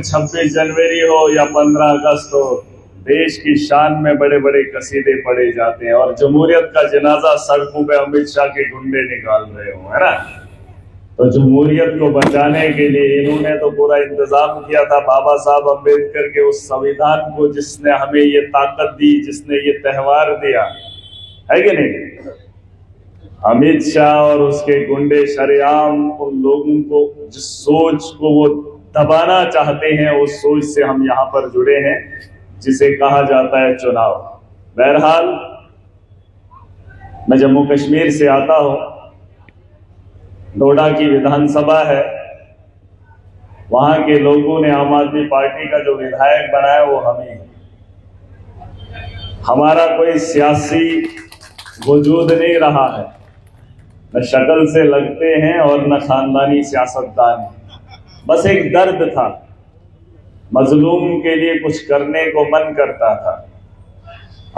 26 जनवरी हो या 15 अगस्त हो, देश की शान में बड़े बड़े कसीदे पढ़े जाते हैं और जमहूरियत का जनाजा सड़कों पे अमित शाह के गुंडे निकाल रहे हो, है ना। तो जमहूरियत को बचाने के लिए इन्होंने तो पूरा इंतजाम किया था। बाबा साहब अम्बेडकर के उस संविधान को, जिसने हमें ये ताकत दी, जिसने ये त्योहार दिया, है कि नहीं। अमित शाह और उसके गुंडे शरेआम उन लोगों को, जिस सोच को वो दबाना चाहते हैं, उस सोच से हम यहाँ पर जुड़े हैं, जिसे कहा जाता है चुनाव। बहरहाल मैं जम्मू कश्मीर से आता हूँ, डोडा की विधानसभा है, वहां के लोगों ने आम आदमी पार्टी का जो विधायक बनाया वो हम ही है। हमारा कोई सियासी वजूद नहीं रहा है, न शक्ल से लगते हैं और न खानदानी सियासतदान है। बस एक दर्द था, मजलूम के लिए कुछ करने को मन करता था।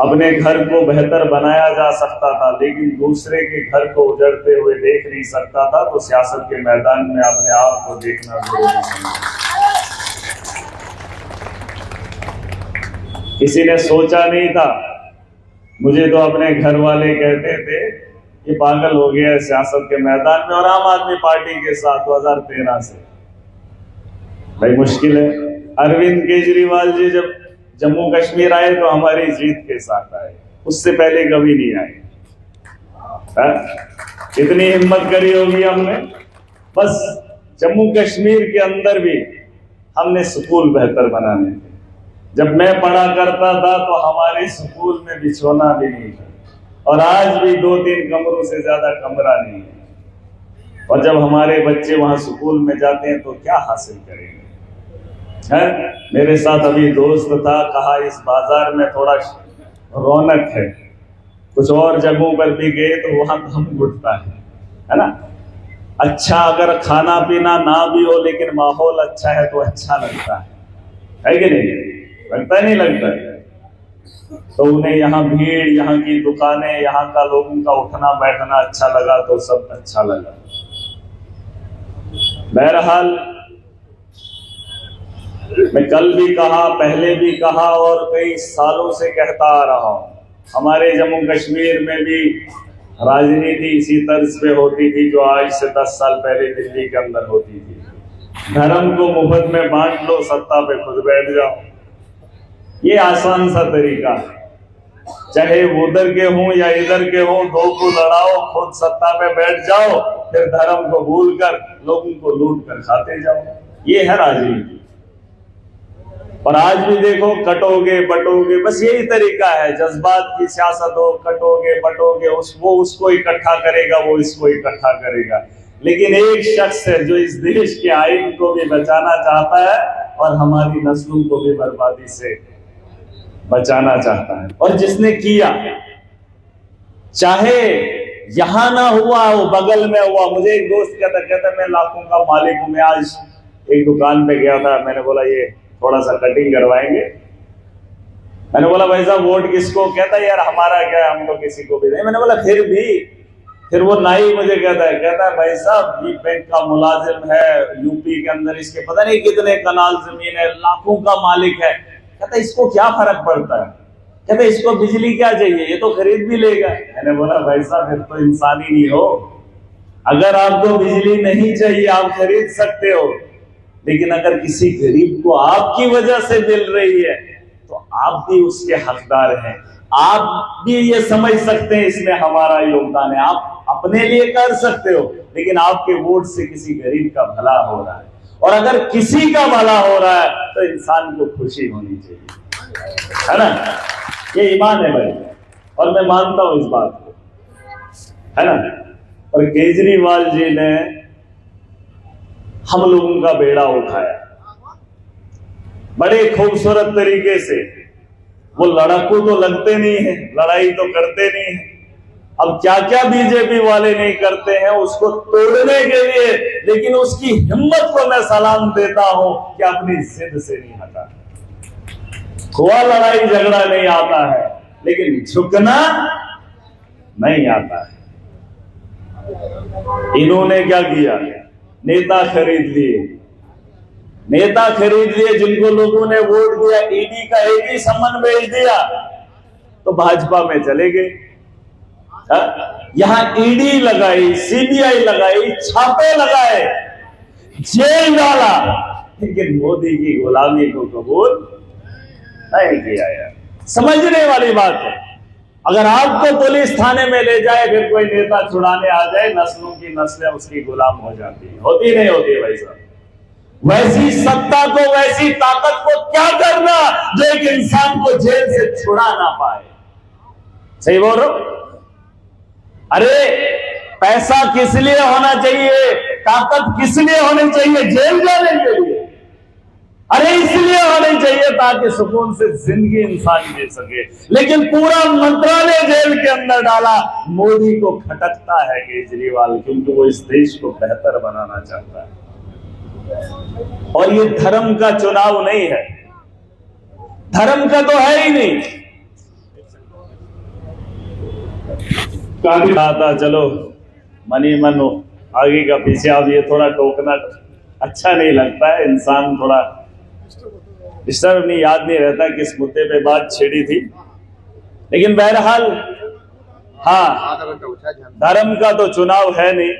अपने घर को बेहतर बनाया जा सकता था, लेकिन दूसरे के घर को उजड़ते हुए देख नहीं सकता था। तो सियासत के मैदान में अपने आप को देखना जरूरी समझा। किसी ने सोचा नहीं था। मुझे तो अपने घर वाले कहते थे कि पागल हो गया है सियासत के मैदान में और आम आदमी पार्टी के साथ 2013 से। भाई मुश्किल है। अरविंद केजरीवाल जी जब जम्मू कश्मीर आए तो हमारी जीत के साथ आए, उससे पहले कभी नहीं आए। इतनी हिम्मत करी होगी हमने। बस जम्मू कश्मीर के अंदर भी हमने स्कूल बेहतर बनाने थे। जब मैं पढ़ा करता था तो हमारे स्कूल में बिछोना भी नहीं था, और आज भी 2-3 कमरों से ज्यादा कमरा नहीं है। और जब हमारे बच्चे वहां स्कूल में जाते हैं तो क्या हासिल करेंगे, है? मेरे साथ अभी दोस्त था, कहा इस बाजार में थोड़ा रौनक है, कुछ और जगहों पर भी गए तो वहां दम घुटता है ना। अच्छा अगर खाना पीना ना भी हो लेकिन माहौल अच्छा है तो अच्छा लगता है कि नहीं? लगता है नहीं लगता है? तो उन्हें यहाँ भीड़, यहाँ की दुकानें, यहाँ का लोगों का उठना बैठना अच्छा लगा तो सब अच्छा लगा। बहरहाल मैं कल भी कहा, पहले भी कहा और कई सालों से कहता आ रहा हूं, हमारे जम्मू कश्मीर में भी राजनीति इसी तर्ज पे होती थी जो आज से 10 साल पहले दिल्ली के अंदर होती थी। धर्म को मुफ्त में बांट लो, सत्ता पे खुद बैठ जाओ। ये आसान सा तरीका है। चाहे उधर के हों या इधर के हों, दो को लड़ाओ, खुद सत्ता पे बैठ जाओ, फिर धर्म को भूलकर लोगों को लूट कर खाते जाओ। ये है राजनीति। और आज भी देखो, कटोगे बटोगे, बस यही तरीका है। जज्बात की सियासत हो, कटोगे बटोगे, वो उसको इकट्ठा करेगा, वो इसको इकट्ठा करेगा। लेकिन एक शख्स है जो इस देश के आईन को भी बचाना चाहता है और हमारी नस्लों को भी बर्बादी से बचाना चाहता है। और जिसने किया, चाहे यहां ना हुआ वो बगल में हुआ। मुझे एक दोस्त कहता मैं लाखों का मालिक हूं। मैं आज एक दुकान पे गया था, मैंने बोला ये थोड़ा सा कटिंग करवाएंगे। मैंने बोला भाई साहब वोट किसको? कहता यार हमारा क्या, हम तो किसी को भी नहीं। मैंने बोला फिर वो नाई मुझे कहता है भाई साहब ये बैंक का मुलाजिम है, यूपी के अंदर इसके पता नहीं कितने कनाल जमीन है, लाखों का मालिक है। कहता इसको क्या फर्क पड़ता है? कहता इसको बिजली क्या चाहिए, ये तो खरीद भी लेगा। मैंने बोला भाई साहब फिर तो इंसान ही नहीं हो। अगर आपको बिजली नहीं चाहिए आप खरीद सकते हो, लेकिन अगर किसी गरीब को आपकी वजह से मिल रही है तो आप भी उसके हकदार हैं। आप भी ये समझ सकते हैं इसमें हमारा योगदान है। आप अपने लिए कर सकते हो, लेकिन आपके वोट से किसी गरीब का भला हो रहा है। और अगर किसी का भला हो रहा है तो इंसान को खुशी होनी चाहिए, है ना। ये ईमान है भाई, और मैं मानता हूं इस बात को, है ना। और केजरीवाल जी ने हम लोगों का बेड़ा उठाया बड़े खूबसूरत तरीके से। वो लड़ाकू तो लगते नहीं है, लड़ाई तो करते नहीं है। अब क्या क्या बीजेपी वाले नहीं करते हैं उसको तोड़ने के लिए, लेकिन उसकी हिम्मत को मैं सलाम देता हूं कि अपनी जिद से नहीं हटा। हुआ लड़ाई झगड़ा नहीं आता है, लेकिन झुकना नहीं आता है। इन्होंने क्या किया? नेता खरीद लिए, नेता खरीद लिए जिनको लोगों ने वोट दिया, ईडी का एक ही सम्मन भेज दिया तो भाजपा में चले गए। यहां ईडी लगाई, सीबीआई लगाई, छापे लगाए, जेल डाला, लेकिन मोदी की गुलामी को कबूल नहीं किया यार। समझने वाली बात है। अगर आपको पुलिस थाने में ले जाए, फिर कोई नेता छुड़ाने आ जाए, नस्लों की नस्लें उसकी गुलाम हो जाती है। होती नहीं होती भाई साहब? वैसी सत्ता को, वैसी ताकत को क्या करना जो एक इंसान को जेल से छुड़ा ना पाए। सही बोल रहा हूं? अरे पैसा किस लिए होना चाहिए, ताकत किस लिए होनी चाहिए? जेल जाने के लिए। अरे इसलिए होनी चाहिए ताकि सुकून से जिंदगी इंसान जी सके। लेकिन पूरा मंत्रालय जेल के अंदर डाला। मोदी को खटकता है केजरीवाल, क्योंकि वो इस देश को बेहतर बनाना चाहता है। और ये धर्म का चुनाव नहीं है, धर्म का तो है ही नहीं। था चलो मनी मन आगे का पीछे, अब ये थोड़ा टोकना अच्छा नहीं लगता है। इंसान थोड़ा डिस्टर्ब नहीं, याद नहीं रहता किस मुद्दे पे बात छेड़ी थी। लेकिन बहरहाल हाँ, धर्म का तो चुनाव है नहीं,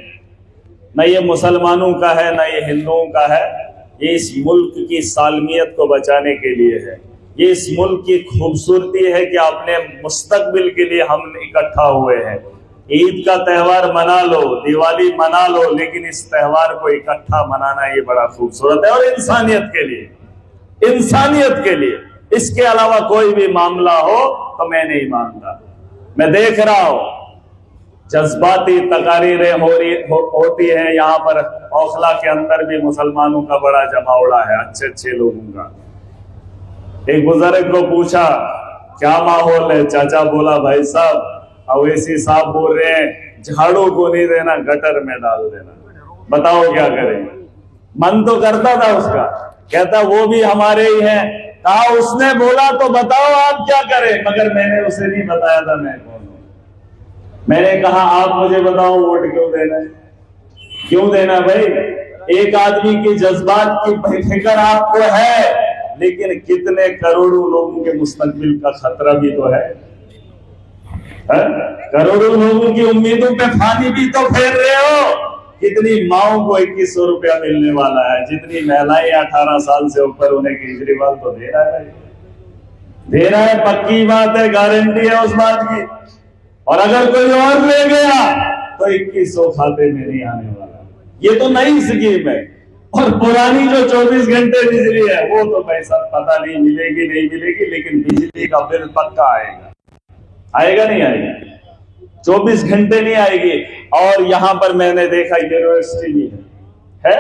न ये मुसलमानों का है, न ये हिंदुओं का है। ये इस मुल्क की सालमियत को बचाने के लिए है। ये इस मुल्क की खूबसूरती है कि अपने मुस्तकबिल के लिए हम इकट्ठा हुए हैं। ईद का त्यौहार मना लो, दिवाली मना लो, लेकिन इस त्यौहार को इकट्ठा मनाना ये बड़ा खूबसूरत है। और इंसानियत के लिए, इंसानियत के लिए, इसके अलावा कोई भी मामला हो तो मैं नहीं मानता। मैं देख रहा हूं जज्बाती तकारीरें होती हैं यहाँ पर। औखला के अंदर भी मुसलमानों का बड़ा जमावड़ा है, अच्छे अच्छे लोगों का। एक बुजुर्ग को पूछा क्या माहौल है, चाचा बोला भाई साहब अवैसी साहब बोल रहे हैं झाड़ू को नहीं देना, गटर में डाल देना। बताओ क्या करें? मन तो करता था उसका, कहता वो भी हमारे ही हैं। कहा उसने बोला तो बताओ आप क्या करें, मगर मैंने उसे नहीं बताया था मैं कौन हूं। मैंने कहा आप मुझे बताओ वोट क्यों देना है, क्यों देना भाई? एक आदमी की जज्बात की फिक्र आपको है, लेकिन कितने करोड़ों लोगों के मुस्तकबिल का खतरा भी तो है। करोड़ों लोगों की उम्मीदों पे पानी भी तो फेर रहे हो। कितनी माओं को 2100 रुपया मिलने वाला है, जितनी महिलाएं 18 साल से ऊपर उन्हें केजरीवाल तो दे रहा है, दे रहा है। पक्की बात है, गारंटी है उस बात की। और अगर कोई और ले गया तो 2100 खाते में नहीं आने वाला। ये तो नई स्कीम है। और पुरानी जो 24 घंटे बिजली है वो तो पैसा पता नहीं मिलेगी नहीं मिलेगी, लेकिन बिजली का बिल पक्का आएगा। आएगा नहीं आएगा? 24 घंटे नहीं आएगी। और यहां पर मैंने देखा यूनिवर्सिटी भी है।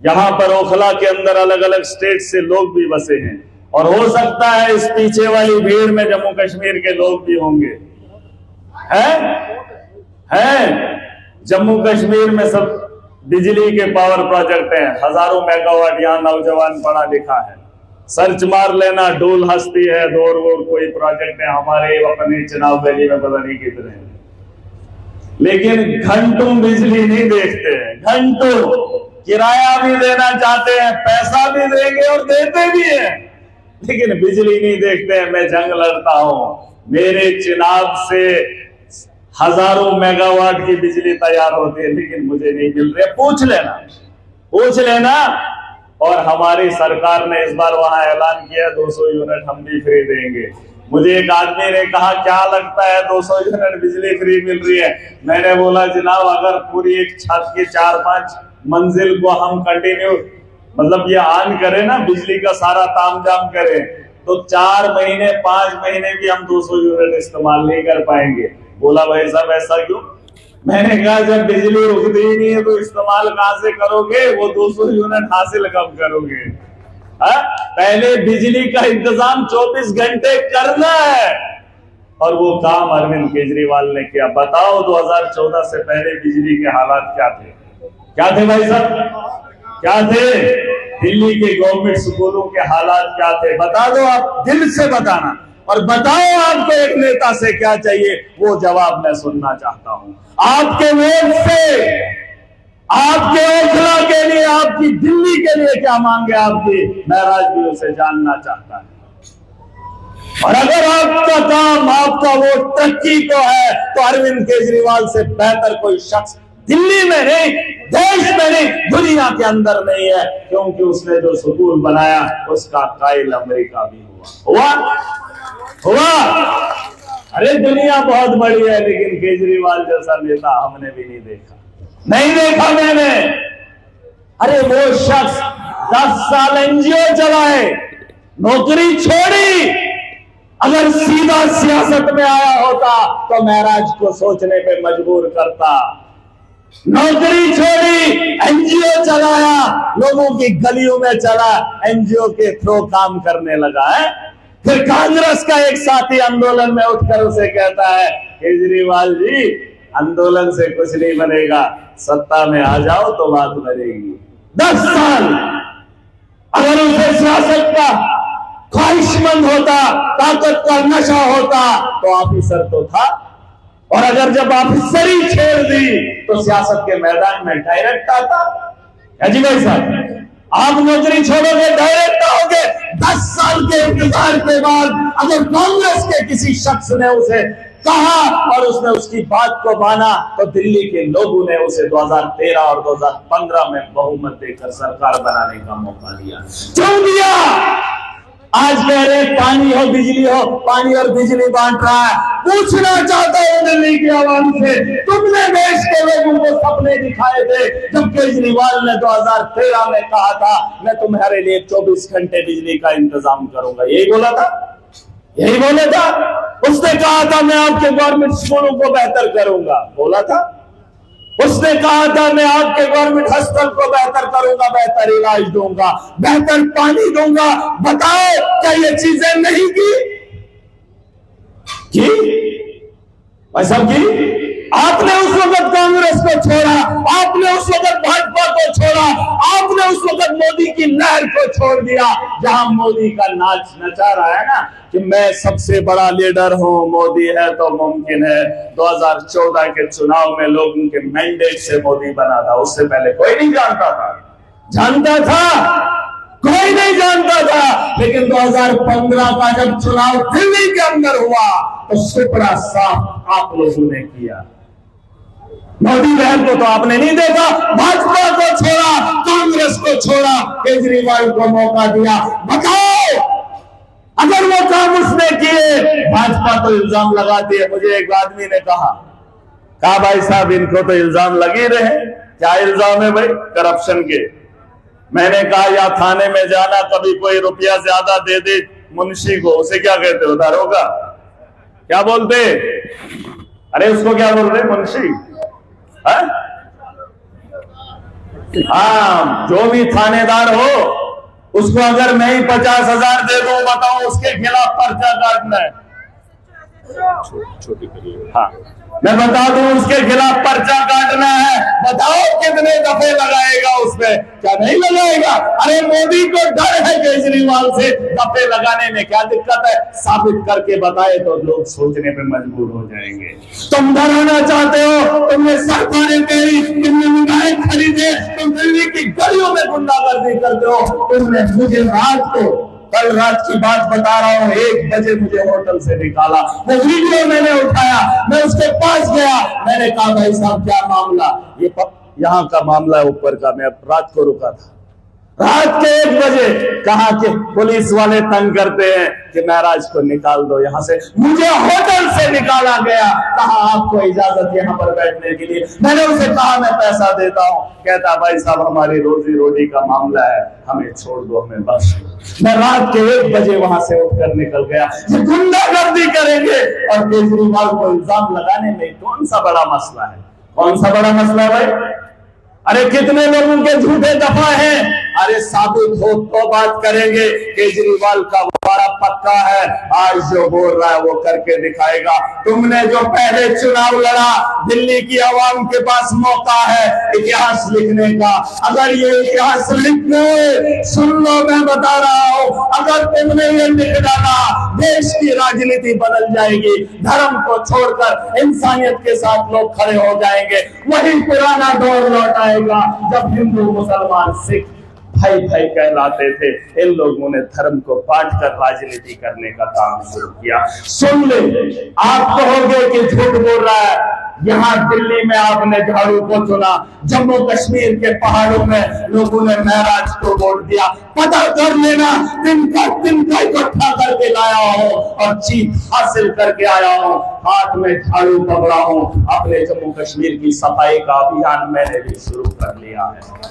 यहां पर ओखला के अंदर अलग अलग स्टेट से लोग भी बसे हैं, और हो सकता है इस पीछे वाली भीड़ में जम्मू कश्मीर के लोग भी होंगे। हैं जम्मू कश्मीर में सब बिजली के पावर प्रोजेक्ट हैं, हजारों मेगावाट। यहाँ नौजवान पढ़ा लिखा है, सर्च मार लेना, डोल हस्ती है, दौर वोर कोई प्रोजेक्ट है हमारे अपने चुनाव वैली में, पता नहीं कितने। लेकिन घंटों बिजली नहीं देखते हैं, घंटों किराया भी देना चाहते हैं, पैसा भी देंगे और देते भी हैं, लेकिन बिजली नहीं देखते हैं। मैं जंग लड़ता हूं, मेरे चुनाव से हजारों मेगावाट की बिजली तैयार होती है, लेकिन मुझे नहीं मिल रही। पूछ लेना, पूछ लेना। और हमारी सरकार ने इस बार वहां ऐलान किया 200 यूनिट हम भी फ्री देंगे। मुझे एक आदमी ने कहा क्या लगता है 200 यूनिट बिजली फ्री मिल रही है? मैंने बोला जनाब अगर पूरी एक छत की 4-5 मंजिल को हम कंटिन्यू मतलब ये ऑन करें ना, बिजली का सारा तामझाम करें, तो 4 महीने 5 महीने भी हम 200 यूनिट इस्तेमाल नहीं कर पाएंगे। बोला भाई साहब ऐसा क्यों? मैंने कहा जब बिजली रुकती ही नहीं है तो इस्तेमाल कहां से करोगे? वो 200 यूनिट हासिल कब करोगे? पहले बिजली का इंतजाम 24 घंटे करना है, और वो काम अरविंद केजरीवाल ने किया। बताओ 2014 से पहले बिजली के हालात क्या थे? क्या थे भाई साहब, क्या थे? दिल्ली के गवर्नमेंट स्कूलों के हालात क्या थे? बता दो, आप दिल से बताना, और बताओ आपको एक नेता से क्या चाहिए, वो जवाब मैं सुनना चाहता हूं। आपके वोट से, आपके ओखला के लिए, आपकी दिल्ली के लिए क्या मांगे आपकी, महराज भी उसे जानना चाहता है। और अगर आपका काम, आपका वोट तरक्की को है, तो अरविंद केजरीवाल से बेहतर कोई शख्स दिल्ली में नहीं, देश में नहीं, दुनिया के अंदर नहीं है। क्योंकि उसने जो सुकून बनाया उसका कायल अमेरिका भी हुआ। अरे दुनिया बहुत बड़ी है, लेकिन केजरीवाल जैसा नेता हमने भी नहीं देखा मैंने। अरे वो शख्स 10 साल एनजीओ चलाए, नौकरी छोड़ी। अगर सीधा सियासत में आया होता तो महराज को सोचने पे मजबूर करता। नौकरी छोड़ी, एनजीओ चलाया, लोगों की गलियों में चला, एनजीओ के थ्रू काम करने लगा है। फिर कांग्रेस का एक साथी आंदोलन में उठकर उसे कहता है, केजरीवाल जी आंदोलन से कुछ नहीं बनेगा, सत्ता में आ जाओ तो बात बनेगी। 10 साल अगर उसे सियासत का ख्वाहिशमंद होता, ताकत का नशा होता तो ऑफिसर तो था। और अगर जब ऑफिसरी छेड़ दी तो सियासत के मैदान में डायरेक्ट आता। जी भाई साहब, आप नौकरी छोड़ोगे, डायरेक्ट आओगे। 10 साल के इंतजार के बाद अगर कांग्रेस के किसी शख्स ने उसे कहा और उसने उसकी बात को माना, तो दिल्ली के लोगों ने उसे 2013 और 2015 में बहुमत देकर सरकार बनाने का मौका दिया। क्यों दिया? आज कह रहे पानी हो बिजली हो, पानी और बिजली बांट रहा है। पूछना चाहता हूं दिल्ली की आवाम से, तुमने देश के लोगों को सपने दिखाए थे जब केजरीवाल ने 2013 में कहा था मैं तुम्हारे लिए 24 घंटे बिजली का इंतजाम करूंगा। यही बोला था। उसने कहा था मैं आपके गवर्नमेंट स्कूलों को बेहतर करूंगा, बोला था। उसने कहा था मैं आपके गवर्नमेंट हॉस्पिटल को बेहतर करूंगा, बेहतर इलाज दूंगा, बेहतर पानी दूंगा। बताओ क्या ये चीजें नहीं की? भाई साहब की आपने उस वक्त कांग्रेस को छोड़ा, आपने उस वक्त भाजपा को छोड़ा, आपने उस वक्त मोदी की लहर को छोड़ दिया। जहां मोदी का नाच नचा रहा है ना कि मैं सबसे बड़ा लीडर हूं, मोदी है तो मुमकिन है। 2014 के चुनाव में लोगों के मैंडेट से मोदी बना था, उससे पहले कोई नहीं जानता था। कोई नहीं जानता था। लेकिन 2015 का जब चुनाव दिल्ली के अंदर हुआ तो सुपड़ा साफ आप लोगों ने किया। मोदी बहन को तो आपने नहीं देखा, भाजपा को छोड़ा, कांग्रेस को छोड़ा, केजरीवाल को मौका दिया। बताओ अगर वो काम उसने किए, भाजपा तो इल्जाम लगाती है। मुझे एक आदमी ने कहा भाई साहब इनको तो इल्जाम लगे रहे। क्या इल्जाम है भाई? करप्शन के। मैंने कहा या थाने में जाना, कभी कोई रुपया ज्यादा दे दे मुंशी को, उसे क्या कहते हो? दारोगा? क्या बोलते? अरे उसको क्या बोलते? मुंशी। हाँ, जो भी थानेदार हो उसको अगर मैं ही 50,000 दे दूं, बताओ उसके खिलाफ पर्चा काटना है। हाँ, मैं बता दूं उसके खिलाफ पर्चा काटना है। बताओ कितने दफे लगाएगा उसमें? क्या नहीं लगाएगा? अरे मोदी को डर है केजरीवाल से, दफे लगाने में क्या दिक्कत है? साबित करके बताए तो लोग सोचने पे मजबूर हो जाएंगे। तुम डराना चाहते हो, तुमने सरकारें तेरी, तुमने विधायक खरीदे, तुम दिल्ली की गलियों में गुंडागर्दी करते हो। तुमने मुझे कल रात की बात बता रहा हूं, 1 बजे मुझे होटल से निकाला, वो वीडियो मैंने उठाया, मैं उसके पास गया, मैंने कहा भाई साहब क्या मामला? ये यहाँ का मामला है, ऊपर का। मैं रात को रुका था, रात के 1 बजे। कहा कि पुलिस वाले तंग करते हैं कि महराज को निकाल दो यहाँ से। मुझे होटल से निकाला गया, कहा आपको इजाजत यहाँ पर बैठने के लिए। मैंने उसे कहा मैं पैसा देता हूँ। कहता भाई साहब हमारी रोजी रोटी का मामला है, हमें छोड़ दो, हमें बख्श दो। मैं रात के 1 बजे वहां से उठकर निकल गया। ये गुंडागर्दी करेंगे और केजरीवाल को इल्जाम लगाने में कौन सा बड़ा मसला है? कौन सा बड़ा मसला है भाई? अरे कितने लोगों के झूठे दफा हैं? अरे साबित हो तो बात करेंगे। केजरीवाल का वारा पक्का है, आज जो बोल रहा है वो करके दिखाएगा। तुमने जो पहले चुनाव लड़ा, दिल्ली की आवाम के पास मौका है इतिहास लिखने का। अगर ये इतिहास लिखने, सुन लो मैं बता रहा हूं, अगर तुमने ये लिख डाला, देश की राजनीति बदल जाएगी। धर्म को छोड़कर इंसानियत के साथ लोग खड़े हो जाएंगे। वही पुराना दौर लौट आएगा जब हिंदू मुसलमान सिख भाई भाई कहलाते थे। इन लोगों ने धर्म को बांट कर राजनीति करने का काम शुरू किया। सुन ले, आप कहोगे कि झूठ बोल रहा है। यहाँ दिल्ली में आपने झाड़ू को चुना, जम्मू कश्मीर के पहाड़ों में लोगों ने महराज को वोट दिया। पता कर लेना, तिनका इकट्ठा करके लाया हो और जीत हासिल करके आया हो। हाथ में झाड़ू पकड़ा हूं, अपने जम्मू कश्मीर की सफाई का अभियान मैंने भी शुरू कर लिया है।